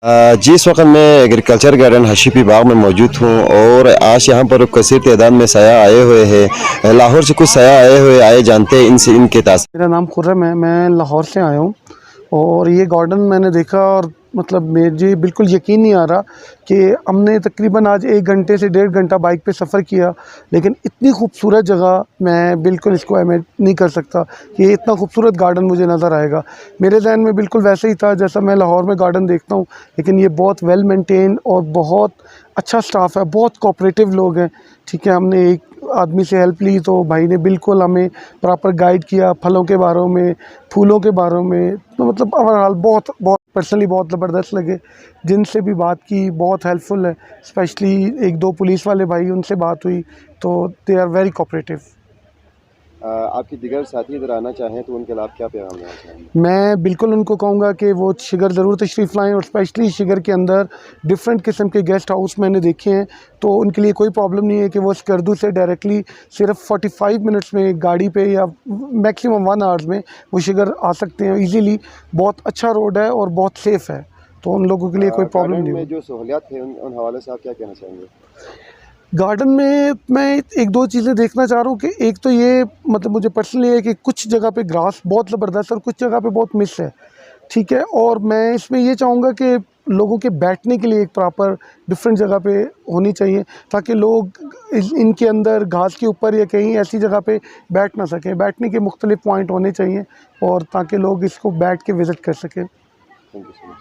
जी, इस वक्त मैं एग्रीकल्चर गार्डन हशीपी बाग में मौजूद हूँ और आज यहाँ पर कसीर तादाद में सयाह आए हुए हैं। लाहौर से कुछ सयाह आए जानते हैं इनसे इनके तासुर। मेरा नाम खुर्रम है, मैं लाहौर से आया हूँ और ये गार्डन मैंने देखा और मतलब मुझे बिल्कुल यकीन नहीं आ रहा कि हमने तकरीबन आज 1 घंटे से 1.5 घंटा बाइक पे सफ़र किया, लेकिन इतनी खूबसूरत जगह मैं बिल्कुल इसको इमेजिन नहीं कर सकता कि ये इतना खूबसूरत गार्डन मुझे नज़र आएगा। मेरे जहन में बिल्कुल वैसे ही था जैसा मैं लाहौर में गार्डन देखता हूँ, लेकिन ये बहुत वेल मेंटेन और बहुत अच्छा स्टाफ है, बहुत कोऑपरेटिव लोग हैं। ठीक है, हमने एक आदमी से हेल्प ली तो भाई ने बिल्कुल हमें प्रॉपर गाइड किया, फलों के बारे में, फूलों के बारे में। तो मतलब ओवरऑल बहुत बहुत पर्सनली बहुत ज़बरदस्त लगे। जिनसे भी बात की बहुत हेल्पफुल है, स्पेशली 1-2 पुलिस वाले भाई, उनसे बात हुई तो दे आर वेरी कोऑपरेटिव। आपके दिगर साथी इधर आना चाहें तो उनके लिए आप क्या पैगाम देना चाहेंगे? मैं बिल्कुल उनको कहूँगा कि वो शिगर ज़रूर तशरीफ़ लाएँ और स्पेशली शिगर के अंदर डिफरेंट किस्म के गेस्ट हाउस मैंने देखे हैं, तो उनके लिए कोई प्रॉब्लम नहीं है कि वो स्कर्दू से डायरेक्टली सिर्फ 45 मिनट्स में गाड़ी पे या मैक्सिमम 1 आवर्स में वो शिगर आ सकते हैं ईज़िली। बहुत अच्छा रोड है और बहुत सेफ़ है, तो उन लोगों के लिए कोई प्रॉब्लम गार्डन नहीं में होगी। जो सहूलियात है उन हवाले से आप क्या कहना चाहेंगे? गार्डन में मैं 1-2 चीज़ें देखना चाह रहा हूँ कि एक तो ये मतलब मुझे पर्सनली है कि कुछ जगह पे ग्रास बहुत ज़बरदस्त और कुछ जगह पे बहुत मिस है, ठीक है? और मैं इसमें ये चाहूँगा कि लोगों के बैठने के लिए एक प्रॉपर डिफरेंट जगह पे होनी चाहिए, ताकि लोग इनके अंदर घास के ऊपर या कहीं ऐसी जगह पे बैठ ना सकें। बैठने के मुख्तलिफ पॉइंट होने चाहिए और ताकि लोग इसको बैठ के विज़िट कर सकें। Thank you so much.